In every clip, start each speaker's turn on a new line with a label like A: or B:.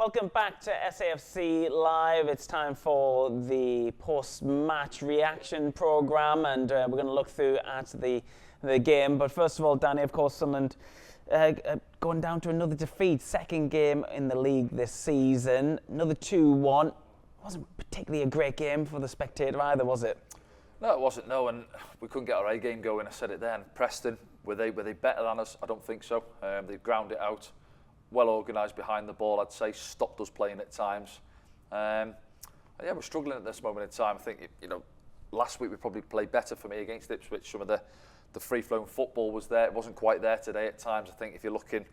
A: Welcome back to SAFC Live. It's time for the post-match reaction programme, and we're going to look through at the game. But first of all, Danny, of course, Sunderland going down to another defeat, second game in the league this season, another 2-1. Wasn't particularly a great game for the spectator either, was it?
B: No, it wasn't, no, and we couldn't get our A game going. I said it then. Preston, were they better than us? I don't think so. They ground it out. Well organised behind the ball, I'd say, stopped us playing at times. Yeah, we're struggling at this moment in time. I think, last week we probably played better for me against Ipswich. Some of the free-flowing football was there. It wasn't quite there today at times. I think if you're looking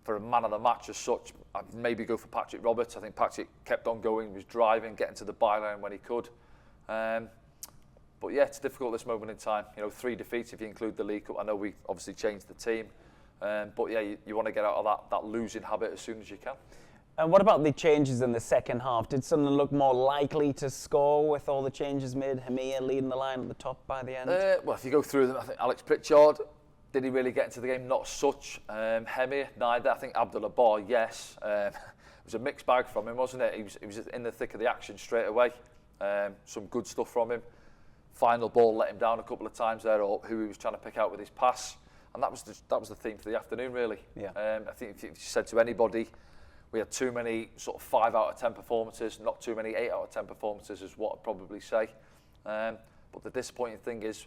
B: for a man of the match as such, I'd maybe go for Patrick Roberts. I think Patrick kept on going, was driving, getting to the byline when he could. But yeah, it's difficult this moment in time. 3 defeats if you include the League Cup. I know we obviously changed the team. But yeah, you want to get out of that losing habit as soon as you can.
A: And what about the changes in the second half? Did Sunderland look more likely to score with all the changes made? Hamir leading the line at the top by the end?
B: Well, if you go through them, I think Alex Pritchard, did he really get into the game? Not such. Hamir, neither. I think Abdullah Bar, yes. It was a mixed bag from him, wasn't it? He was in the thick of the action straight away. Some good stuff from him. Final ball let him down a couple of times there, or who he was trying to pick out with his pass. And that was the theme for the afternoon, really. Yeah. I think if you said to anybody, we had too many sort of 5 out of 10 performances, not too many 8 out of 10 performances, is what I'd probably say. But the disappointing thing is,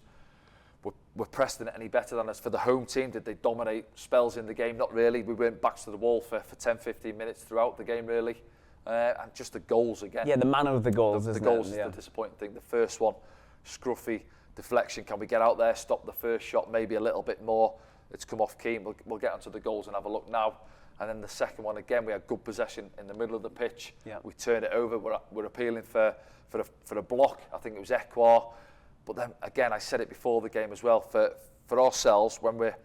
B: were Preston any better than us? For the home team, did they dominate spells in the game? Not really. We went backs to the wall for 10, 15 minutes throughout the game, really. And just the goals again.
A: Yeah, the manner of the goals,
B: the goals is the disappointing thing. The first one, scruffy deflection. Can we get out there, stop the first shot maybe a little bit more? It's come off Keane. We'll get onto the goals and have a look now. And then the second one, again, we had good possession in the middle of the pitch. Yeah. We turned it over. We're appealing for a block. I think it was Ekwar. But then, again, I said it before the game as well, for ourselves, when we're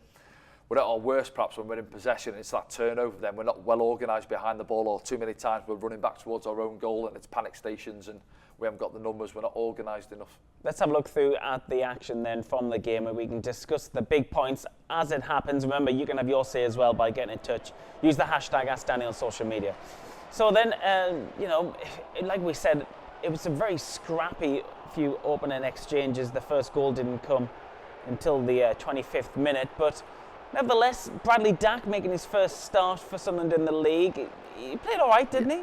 B: at our worst, perhaps when we're in possession, it's that turnover, then we're not well organised behind the ball, or too many times we're running back towards our own goal and it's panic stations and we haven't got the numbers, we're not organised enough.
A: Let's have a look through at the action then from the game, where we can discuss the big points as it happens. Remember, you can have your say as well by getting in touch. Use the hashtag #AskDanny on social media. So then, like we said, it was a very scrappy few opening exchanges. The first goal didn't come until the 25th minute, but nevertheless, Bradley Dack making his first start for Sunderland in the league. He played all right, didn't he?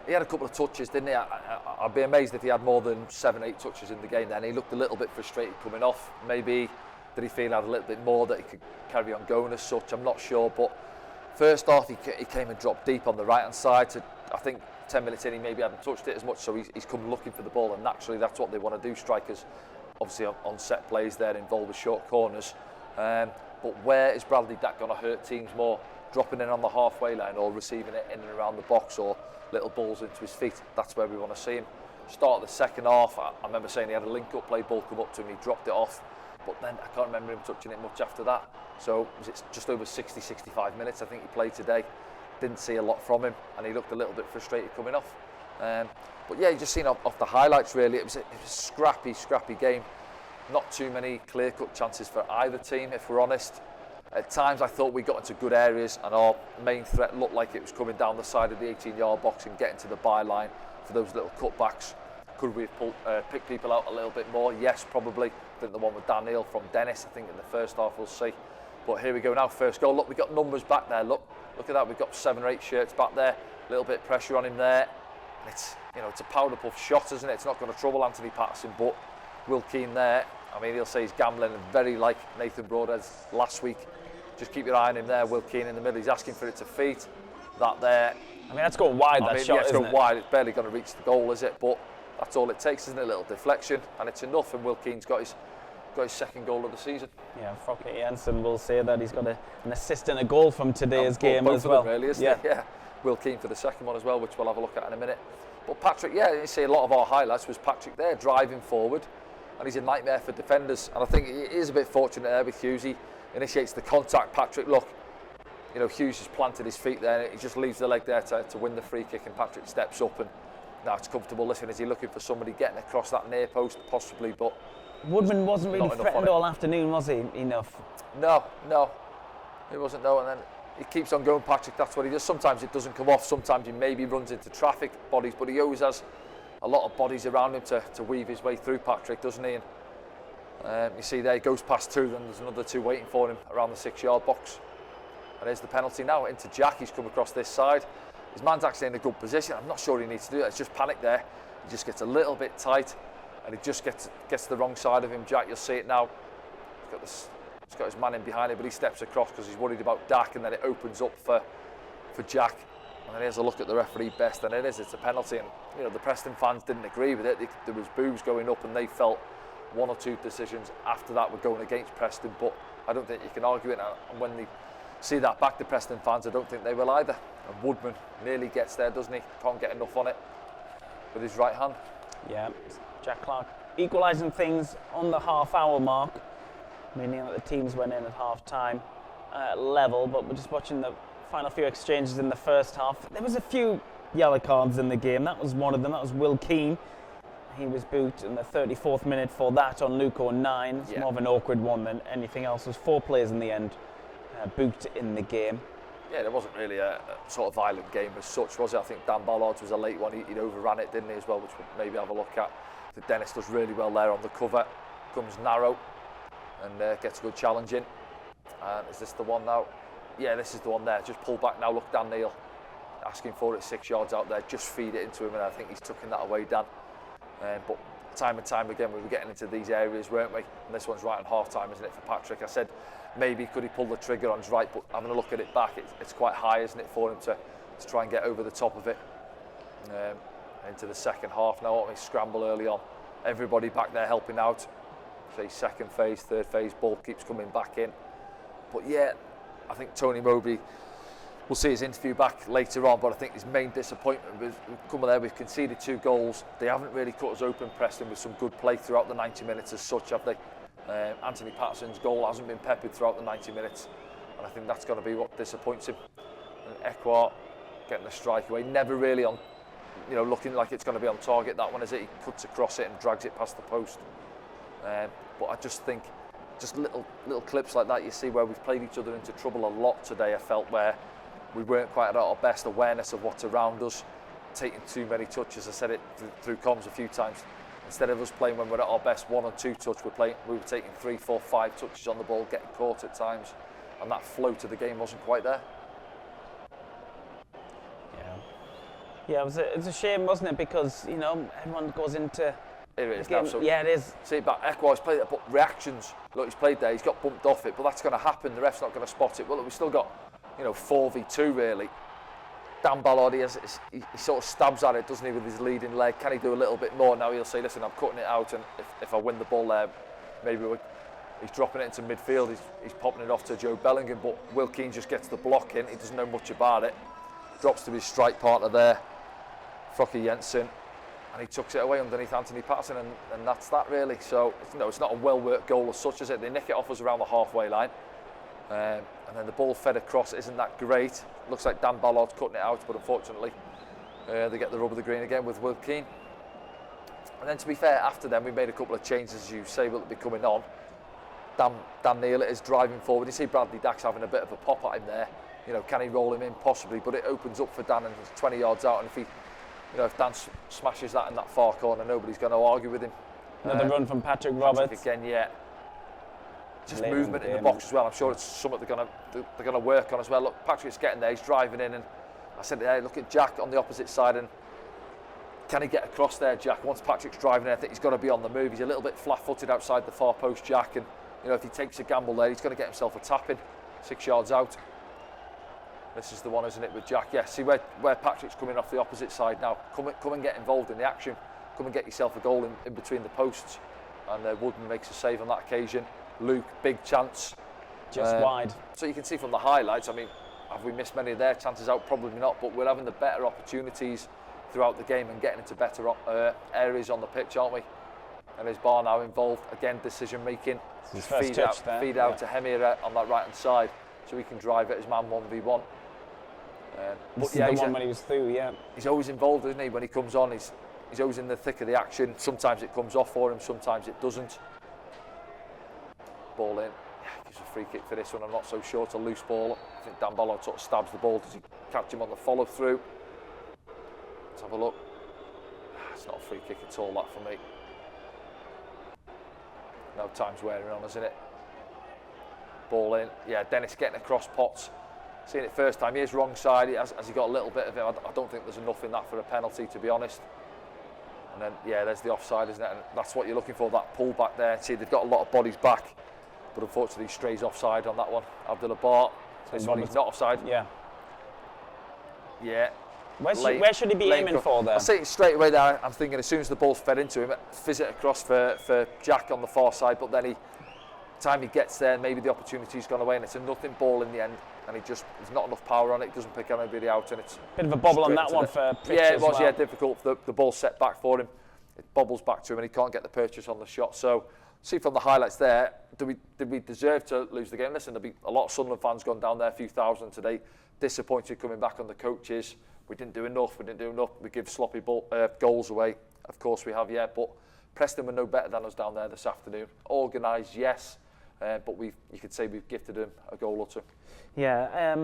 B: He had a couple of touches, didn't he? I'd be amazed if he had more than 7, 8 touches in the game then. He looked a little bit frustrated coming off. Maybe did he feel he had a little bit more that he could carry on going as such? I'm not sure. But first half, he came and dropped deep on the right-hand side. I think 10 minutes in, he maybe hadn't touched it as much, so he's come looking for the ball. And naturally, that's what they want to do, strikers. Obviously, on set plays there involved with short corners. But where is Bradley Dack going to hurt teams more? Dropping in on the halfway line or receiving it in and around the box, or little balls into his feet? That's where we want to see him. Start of the second half, I remember saying he had a link-up play, ball come up to him, he dropped it off, but then I can't remember him touching it much after that. So was it just over 60, 65 minutes I think he played today. Didn't see a lot from him, and he looked a little bit frustrated coming off. But yeah, you just seen off the highlights really, it was a scrappy game. Not too many clear-cut chances for either team, if we're honest. At times I thought we got into good areas and our main threat looked like it was coming down the side of the 18-yard box and getting to the byline for those little cutbacks. Could we have picked people out a little bit more? Yes, probably. I think the one with Daniel from Dennis, I think in the first half we'll see. But here we go now, first goal. Look, we've got numbers back there. Look at that. We've got 7 or 8 shirts back there. A little bit of pressure on him there. And it's a powder puff shot, isn't it? It's not going to trouble Anthony Patterson, but Will Keane there, I mean, he'll say he's gambling, and very like Nathan Broadhead's last week. Just keep your eye on him there. Will Keane in the middle. He's asking for it to feet. That there.
A: I mean, that's going wide, that shot,
B: yeah, it's
A: isn't
B: going wide. It's barely going to reach the goal, is it? But that's all it takes, isn't it? A little deflection, and it's enough. And Will Keane's got his second goal of the season.
A: Yeah, Frocke Jensen will say that he's got an assist and a goal from today's game
B: both
A: as well.
B: Of them really, isn't it? Yeah. Will Keane for the second one as well, which we'll have a look at in a minute. But Patrick, yeah, you see a lot of our highlights was Patrick there driving forward, and he's a nightmare for defenders. And I think he is a bit fortunate there with Hughes. He initiates the contact. Patrick, look, Hughes has planted his feet there, and he just leaves the leg there to win the free kick, and Patrick steps up, and now it's comfortable. Listen, is he looking for somebody getting across that near post? Possibly, but
A: Woodman wasn't really threatened all afternoon, was he? Enough?
B: No, he wasn't. No, and then he keeps on going, Patrick, that's what he does. Sometimes it doesn't come off, sometimes he maybe runs into traffic bodies, but he always has a lot of bodies around him to weave his way through, Patrick, doesn't he? And you see there, he goes past two, then there's another two waiting for him around the 6-yard box. And there's the penalty now into Jack. He's come across this side. His man's actually in a good position. I'm not sure he needs to do that. It's just panic there. He just gets a little bit tight, and he just gets to the wrong side of him. Jack, you'll see it now. He's got his man in behind him, but he steps across because he's worried about Dak, and then it opens up for Jack. And then he has a look at the referee best, and it's a penalty. And you know, the Preston fans didn't agree with it. There was boos going up, and they felt one or two decisions after that were going against Preston, but I don't think you can argue it. And when they see that back, the Preston fans, I don't think they will either. And Woodman nearly gets there, doesn't he? Can't get enough on it with his right hand.
A: Yeah, Jack Clarke equalising things on the half-hour mark, meaning that the teams went in at half-time level, but we're just watching the final few exchanges in the first half. There was a few yellow cards in the game. That was one of them. That was Will Keane. He was booked in the 34th minute for that on Luke O'Nien. It's more of an awkward one than anything else. There was 4 players in the end booked in the game.
B: Yeah, there wasn't really a sort of violent game as such, was it? I think Dan Ballard's was a late one. He'd overran it, didn't he, as well, which we'll maybe have a look at. I think Dennis does really well there on the cover. Comes narrow and gets a good challenge in. And is this the one now? Yeah, this is the one there. Just pull back now. Look, Dan Neil asking for it 6 yards out there. Just feed it into him, and I think he's tucking that away, Dan. But time and time again, we were getting into these areas, weren't we? And this one's right on half-time, isn't it, for Patrick? I said, maybe could he pull the trigger on his right, but having a look at it back, it's quite high, isn't it, for him to try and get over the top of it. Into the second half now, aren't we? Scramble early on. Everybody back there helping out. Say second phase, third phase, ball keeps coming back in. But yeah, I think Tony Mowbray, we'll see his interview back later on, but I think his main disappointment was coming there. We've conceded 2 goals. They haven't really cut us open, Preston, with some good play throughout the 90 minutes as such, have they? Anthony Patterson's goal hasn't been peppered throughout the 90 minutes, and I think that's going to be what disappoints him. And Ekwar getting the strike away, never really on, looking like it's going to be on target, that one, is it? He cuts across it and drags it past the post. But I just think, just little clips like that you see where we've played each other into trouble a lot today, I felt, where we weren't quite at our best awareness of what's around us, taking too many touches. I said it through comms a few times. Instead of us playing when we're at our best 1 or 2 touch, we were taking 3, 4, 5 touches on the ball, getting caught at times, and that flow to the game wasn't quite there.
A: Yeah, it was a shame, wasn't it? Because everyone goes into
B: it is
A: game.
B: Now, so
A: yeah, it is.
B: See, but Ekwar's played it, but reactions. Look, he's played there. He's got bumped off it, but that's going to happen. The ref's not going to spot it. Well, we've still got 4v2 really. Dan Ballard, he sort of stabs at it, doesn't he, with his leading leg? Can he do a little bit more? Now he'll say, listen, I'm cutting it out, and if I win the ball there, maybe he's dropping it into midfield. He's popping it off to Joe Bellingham, but Will Keane just gets the block in. He doesn't know much about it. Drops to his strike partner there, Frocke Jensen, and he tucks it away underneath Anthony Patterson, and that's that really. So it's not a well-worked goal as such, is it? They nick it off us around the halfway line. And then the ball fed across isn't that great. Looks like Dan Ballard's cutting it out, but unfortunately they get the rub of the green again with Will Keane. And then, to be fair, after then we made a couple of changes, as you say, will be coming on. Dan Neal is driving forward. You see Bradley Dax having a bit of a pop at him there. Can he roll him in? Possibly, but it opens up for Dan, and he's 20 yards out, and if Dan smashes that in that far corner, nobody's going to argue with him.
A: Another run from Patrick Roberts.
B: Again, yeah. Just movement in the box as well. I'm sure it's something they're going to work on as well. Look, Patrick's getting there. He's driving in, and I said, hey, look at Jack on the opposite side, and can he get across there, Jack? Once Patrick's driving in, I think he's got to be on the move. He's a little bit flat-footed outside the far post, Jack, and if he takes a gamble there, he's going to get himself a tap in 6 yards out. This is the one, isn't it, with Jack? Yeah, see where Patrick's coming off the opposite side now. Come and get involved in the action. Come and get yourself a goal in between the posts. And Woodman makes a save on that occasion. Luke, big chance.
A: Just wide.
B: So you can see from the highlights, have we missed many of their chances out? Probably not, but we're having the better opportunities throughout the game and getting into better areas on the pitch, aren't we? And there's Bar now involved. Again, decision making. Feed out to Hemira on that right hand side so he can drive it as man 1v1.
A: This is the one when he was through, yeah.
B: He's always involved, isn't he? When he comes on, he's always in the thick of the action. Sometimes it comes off for him, sometimes it doesn't. Ball in. gives a free kick for this one. I'm not so sure. It's a loose ball. I think Dan Ballard sort of stabs the ball. Does he catch him on the follow through? Let's have a look. It's not a free kick at all, that for me. No, time's wearing on, isn't it? Ball in. Yeah, Dennis getting across Potts. Seeing it first time. He is wrong side. Has he got a little bit of it? I don't think there's enough in that for a penalty, to be honest. And then, yeah, there's the offside, isn't it? And that's what you're looking for, that pull back there. See, they've got a lot of bodies back. But unfortunately, he strays offside on that one. Abdullah Bart. This one, he's not offside.
A: Yeah.
B: Yeah.
A: Where should he be aiming for there?
B: I see it straight away there. I'm thinking as soon as the ball's fed into him, fizz it across for Jack on the far side. But then time he gets there, maybe the opportunity's gone away, and it's a nothing ball in the end. And there's not enough power on it. Doesn't pick anybody out, and it's
A: bit of a bobble on that one for Pritch.
B: Yeah, it was.
A: Well.
B: Yeah, difficult. The ball set back for him. It bobbles back to him, and he can't get the purchase on the shot. So, see from the highlights there, did we deserve to lose the game? Listen, there'll be a lot of Sunderland fans gone down there, a few thousand today, disappointed coming back on the coaches. We didn't do enough. We give sloppy goals away. Of course we have, yeah. But Preston were no better than us down there this afternoon. Organised, yes, but you could say we've gifted them a goal or two.
A: Yeah,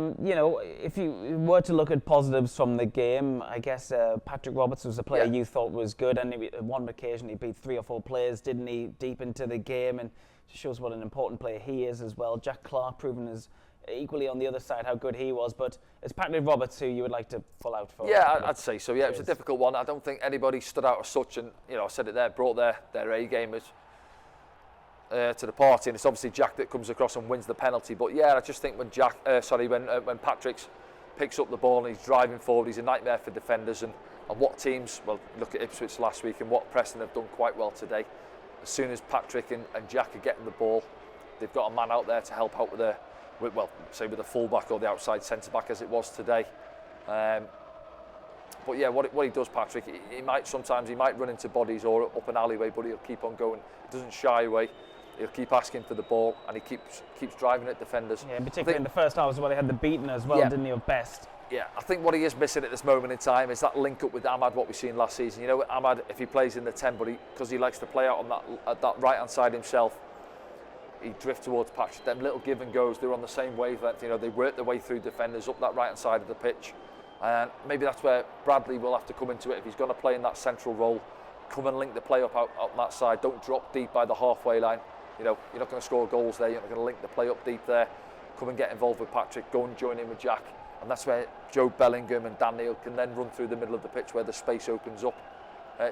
A: if you were to look at positives from the game, I guess Patrick Roberts was a player you thought was good, and on one occasion he beat 3 or 4 players, didn't he, deep into the game, and shows what an important player he is as well. Jack Clarke proven as equally on the other side how good he was, but it's Patrick Roberts who you would like to pull out for.
B: Yeah, I'd say so. Yeah, it was a difficult one. I don't think anybody stood out as such, and I said it there, brought their A gamers to the party, and it's obviously Jack that comes across and wins the penalty. But yeah, I just think when Patrick picks up the ball and he's driving forward, he's a nightmare for defenders. And what teams? Well, look at Ipswich last week and what Preston have done quite well today. As soon as Patrick and Jack are getting the ball, they've got a man out there to help out with the fullback or the outside centre back as it was today. But yeah, what he does, Patrick, he might run into bodies or up an alleyway, but he'll keep on going. He doesn't shy away. He'll keep asking for the ball, and he keeps driving at defenders.
A: Yeah, particularly in the first half as well. He had the beaten as well, didn't he, of Best?
B: Yeah, I think what he is missing at this moment in time is that link up with Ahmad, what we've seen last season. With Ahmad, if he plays in the 10, but because he likes to play out on that right-hand side himself, he drifts towards Patrick. Them little give and goes, they're on the same wavelength. They work their way through defenders up that right-hand side of the pitch. And maybe that's where Bradley will have to come into it if he's going to play in that central role. Come and link the play up out that side. Don't drop deep by the halfway line. You're not going to score goals there. You're not going to link the play up deep there. Come and get involved with Patrick. Go and join in with Jack. And that's where Joe Bellingham and Dan Neil can then run through the middle of the pitch where the space opens up.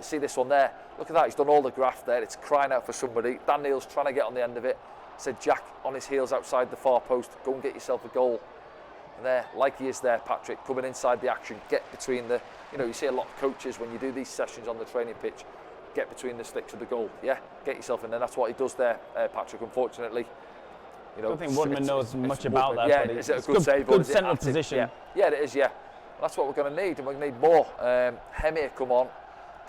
B: See this one there. Look at that. He's done all the graft there. It's crying out for somebody. Dan Neil's trying to get on the end of it. Said Jack on his heels outside the far post. Go and get yourself a goal. And there, like he is there, Patrick, coming inside the action, get between the... you see a lot of coaches when you do these sessions on the training pitch, get between the sticks of the goal. Yeah, get yourself in there. That's what he does there, Patrick, unfortunately.
A: I don't think Woodman knows much about that.
B: Yeah, is it a good save?
A: Good central position.
B: Yeah, it is, yeah. That's what we're going to need, and we're going to need more. Hemir come on.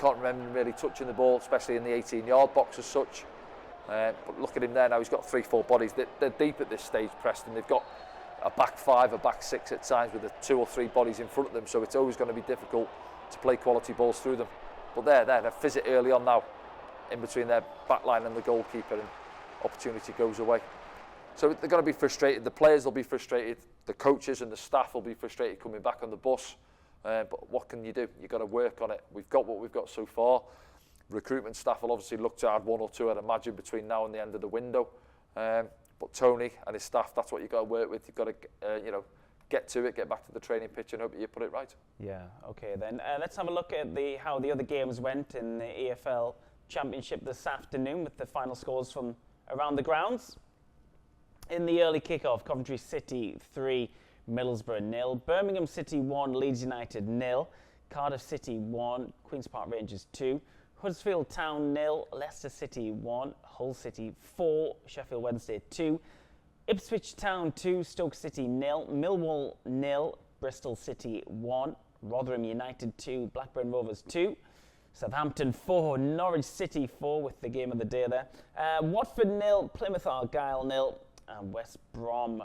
B: Can't remember him really touching the ball, especially in the 18-yard box as such. But look at him there now. He's got 3-4 bodies. They're deep at this stage, Preston. They've got a back 5, a back 6 at times with the 2 or 3 bodies in front of them, so it's always going to be difficult to play quality balls through them. But they're fizz it early on now, in between their back line and the goalkeeper, and opportunity goes away. So they're going to be frustrated. The players will be frustrated. The coaches and the staff will be frustrated coming back on the bus. But what can you do? You've got to work on it. We've got what we've got so far. Recruitment staff will obviously look to add 1 or 2, I'd imagine, between now and the end of the window. But Tony and his staff, that's what you've got to work with. You've got to, get to it, get back to the training pitch, and hope you put it right. Yeah,
A: okay then. Let's have a look at how the other games went in the EFL Championship this afternoon with the final scores from around the grounds. In the early kick-off, Coventry City 3, Middlesbrough 0, Birmingham City 1, Leeds United 0, Cardiff City 1, Queen's Park Rangers 2, Huddersfield Town 0, Leicester City 1, Hull City 4, Sheffield Wednesday 2, Ipswich Town 2, Stoke City 0, Millwall 0, Bristol City 1, Rotherham United 2, Blackburn Rovers 2, Southampton 4, Norwich City 4 with the game of the day there, Watford 0, Plymouth Argyle 0, and West Brom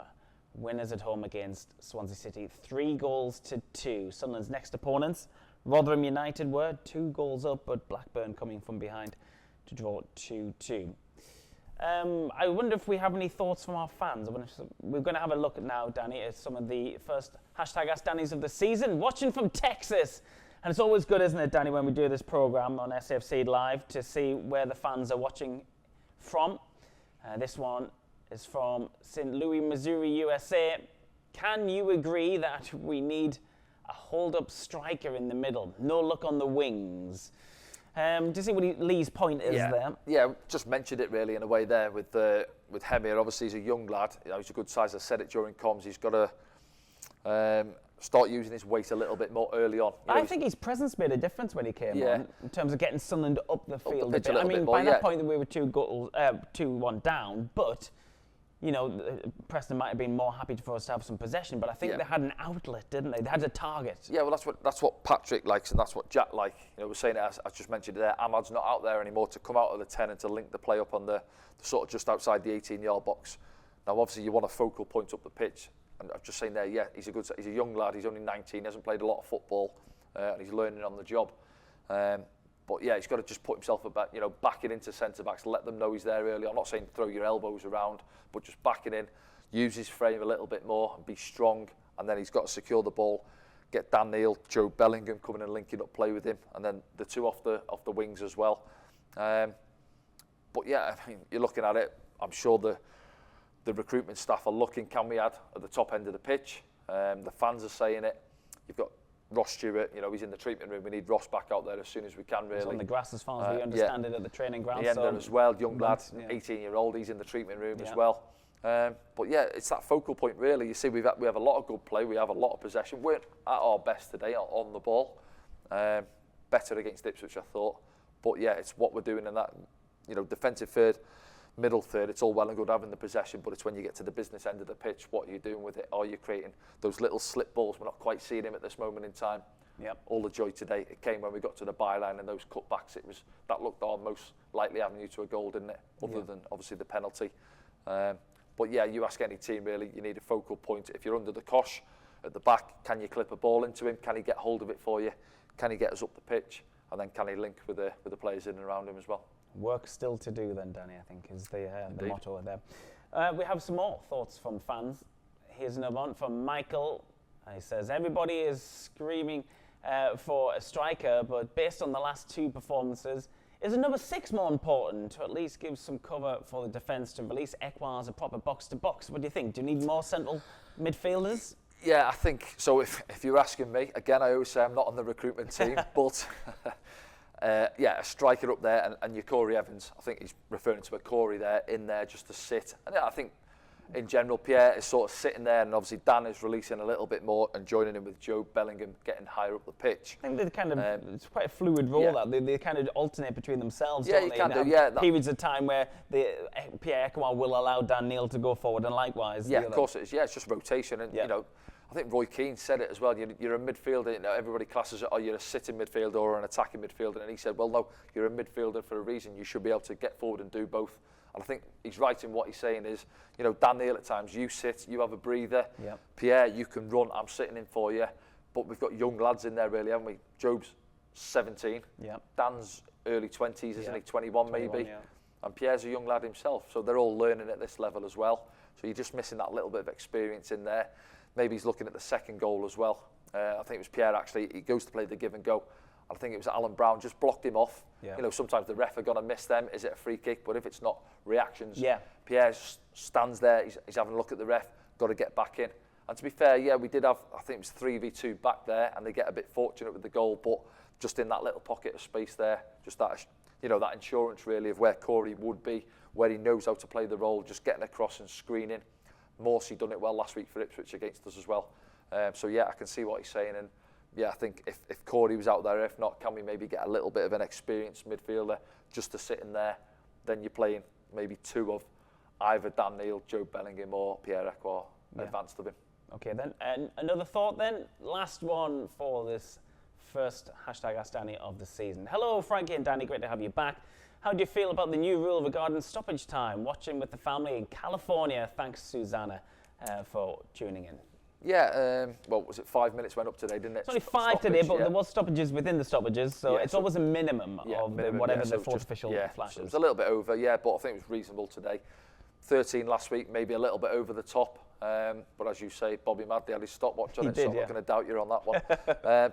A: winners at home against Swansea City 3-2. Sunderland's next opponents, Rotherham United, were 2 goals up, but Blackburn coming from behind to draw 2-2. I wonder if we have any thoughts from our fans. We're going to have a look now, Danny, at some of the first hashtag Ask Danny's of the season, watching from Texas. And it's always good, isn't it, Danny, when we do this program on SFC Live to see where the fans are watching from. This one is from St. Louis, Missouri, USA. Can you agree that we need a hold-up striker in the middle? No look on the wings. Do you see what Lee's point is there?
B: Yeah, just mentioned it really in a way there with Hemir. Obviously, he's a young lad. He's a good size. I said it during comms. He's got to start using his weight a little bit more early on.
A: I think his presence made a difference when he came on in terms of getting Sunderland up the field a bit. I mean, by that point we were 2-1 down, but Preston might have been more happy for us to have some possession, but I think they had an outlet, didn't they? They had a target.
B: Yeah, well, that's what Patrick likes, and that's what Jack like. We're saying it, as I just mentioned there, Ahmad's not out there anymore to come out of the 10 and to link the play up on the sort of just outside the 18-yard box. Now, obviously, you want a focal point up the pitch, and I'm just saying there, he's a young lad. He's only 19, hasn't played a lot of football, and he's learning on the job. But yeah, he's got to just put himself about, back it into centre backs, let them know he's there early. I'm not saying throw your elbows around, but just back it in, use his frame a little bit more, and be strong. And then he's got to secure the ball, get Dan Neil, Joe Bellingham coming and linking up play with him, and then the two off the wings as well. But yeah, I mean, you're looking at it. I'm sure the recruitment staff are looking. Can we add at the top end of the pitch? The fans are saying it. You've got Ross Stewart, he's in the treatment room. We need Ross back out there as soon as we can, really.
A: He's on the grass as far as we understand it at the training ground.
B: The ender as well, young lad, 18-year-old, he's in the treatment room as well. But yeah, it's that focal point, really. You see, we have a lot of good play, we have a lot of possession. We're at our best today on the ball. Better against Ipswich, I thought. But yeah, it's what we're doing in that, defensive third, middle third. It's all well and good having the possession, but it's when you get to the business end of the pitch, what are you doing with it? Are you creating those little slip balls? We're not quite seeing him at this moment in time.
A: Yep.
B: All the joy today, it came when we got to the byline and those cutbacks. That looked our most likely avenue to a goal, didn't it? Other than obviously the penalty. But yeah, you ask any team really, you need a focal point. If you're under the cosh at the back, can you clip a ball into him? Can he get hold of it for you? Can he get us up the pitch? And then can he link with the players in and around him as well?
A: Work still to do then, Danny, I think, is the motto there. We have some more thoughts from fans. Here's another one from Michael. He says, everybody is screaming for a striker, but based on the last two performances, is a number 6 more important to at least give some cover for the defence to release Ekwa as a proper box-to-box? What do you think? Do you need more central midfielders?
B: Yeah, I think so. If you're asking me, again, I always say I'm not on the recruitment team, but a striker up there and your Corey Evans. I think he's referring to a Corey there in there just to sit. And yeah, I think in general, Pierre is sort of sitting there, and obviously Dan is releasing a little bit more and joining in with Joe Bellingham, getting higher up the pitch.
A: I think they kind of it's quite a fluid role that they kind of alternate between themselves.
B: Yeah,
A: don't
B: you
A: they?
B: can
A: They
B: do.
A: have
B: Yeah,
A: periods of time where Pierre Ekwa will allow Dan Neil to go forward, and likewise.
B: Yeah, of course it is. Yeah, it's just rotation, and I think Roy Keane said it as well. You're a midfielder. Everybody classes it. Oh, you're a sitting midfielder or an attacking midfielder, and he said, well, no, you're a midfielder for a reason. You should be able to get forward and do both. And I think he's right in what he's saying is, Dan Neil at times, you sit, you have a breather.
A: Yep.
B: Pierre, you can run, I'm sitting in for you. But we've got young lads in there really, haven't we? Job's 17.
A: Yep.
B: Dan's early 20s, isn't he? 21 maybe. Yeah. And Pierre's a young lad himself. So they're all learning at this level as well. So you're just missing that little bit of experience in there. Maybe he's looking at the second goal as well. I think it was Pierre actually, he goes to play the give and go. I think it was Alan Brown just blocked him off. Yeah. Sometimes the ref are going to miss them. Is it a free kick? But if it's not, reactions.
A: Yeah.
B: Pierre stands there. He's having a look at the ref. Got to get back in. And to be fair, we did have, I think it was 3v2 back there, and they get a bit fortunate with the goal. But just in that little pocket of space there, just that, that insurance really of where Corey would be, where he knows how to play the role, just getting across and screening. Morsey done it well last week for Ipswich against us as well. So I can see what he's saying, and I think if Corey was out there, if not, can we maybe get a little bit of an experienced midfielder just to sit in there? Then you're playing maybe 2 of either Dan Neil, Joe Bellingham, or Pierre Ekwa advanced of him.
A: Okay, then, and another thought then, last one for this first hashtag Ask Danny of the season. Hello, Frankie and Danny, great to have you back. How do you feel about the new rule regarding stoppage time? Watching with the family in California. Thanks, Susanna, for tuning in.
B: Yeah, well, was it 5 minutes went up today, didn't it?
A: It's only 5 today, but
B: yeah.
A: there was stoppages within the stoppages, so it's always a minimum of whatever the fourth official flashes.
B: So it was a little bit over, yeah, but I think it was reasonable today. 13 last week, maybe a little bit over the top. But as you say, Bobby Madley had his stopwatch on it, so I'm not going to doubt you on that one.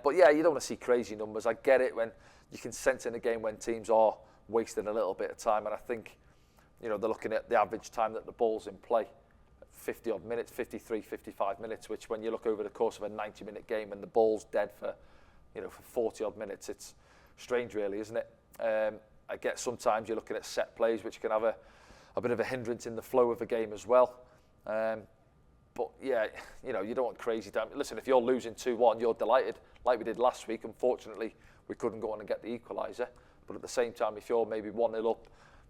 B: But yeah, you don't want to see crazy numbers. I get it when you can sense in a game when teams are wasting a little bit of time, and I think, you know, they're looking at the average time that the ball's in play, 50 odd minutes, 53, 55 minutes, which when you look over the course of a 90-minute game and the ball's dead for, you know, for 40 odd minutes, it's strange really, isn't it? I get sometimes you're looking at set plays, which can have a bit of a hindrance in the flow of a game as well. But yeah, you know, you don't want crazy time. Listen, if you're losing 2-1, you're delighted, like we did last week. Unfortunately, we couldn't go on and get the equaliser. But at the same time, if you're maybe 1-0 up,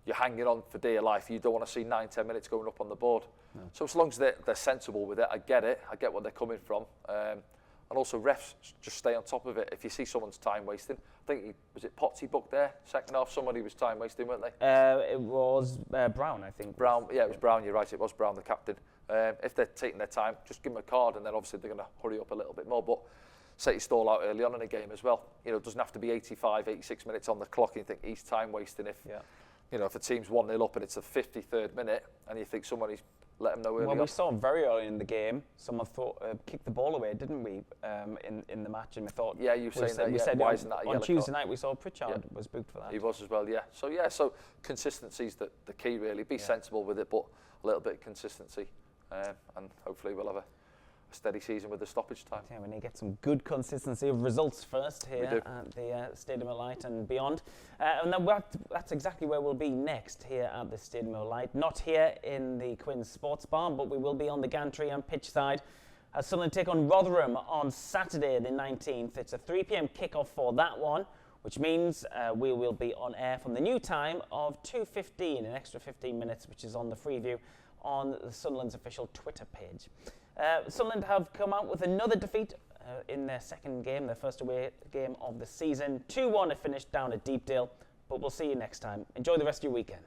B: you're hanging on for dear life. You don't want to see 9-10 minutes going up on the board. No. So as long as they're sensible with it, I get it. I get where they're coming from. And also refs just stay on top of it. If you see someone's time wasting, I think, was it Potsy booked there? Second half, somebody was time wasting, weren't they?
A: It was Brown, I think.
B: Brown, yeah, it was Brown, you're right, it was Brown, the captain. If they're taking their time, just give them a card, and then obviously they're going to hurry up a little bit more. But set your stall out early on in a game as well. You know, it doesn't have to be 85, 86 minutes on the clock and you think he's time wasting. If, you know, if a team's 1-0 up and it's the 53rd minute and you think somebody's let them know early on.
A: We saw very early in the game, someone thought kicked the ball away, didn't we, in the match? And we thought,
B: yeah, you saying that.
A: We said
B: why isn't that a yellow
A: on Tuesday
B: card?
A: night we saw Pritchard was booked for that.
B: He was as well, yeah. So consistency's the key really. Be sensible with it, but a little bit of consistency, and hopefully we'll have a steady season with the stoppage time.
A: Yeah, we need to get some good consistency of results first here at the Stadium of Light and beyond. And then that's exactly where we'll be next here at the Stadium of Light. Not here in the Quins Sports Barn, but we will be on the gantry and pitch side as Sunderland take on Rotherham on Saturday the 19th. It's a 3 p.m. kickoff for that one, which means we will be on air from the new time of 2:15, an extra 15 minutes, which is on the Freeview on the Sunderland's official Twitter page. Sunderland have come out with another defeat in their second game, their first away game of the season. 2-1 it finished down at Deepdale, but we'll see you next time. Enjoy the rest of your weekend.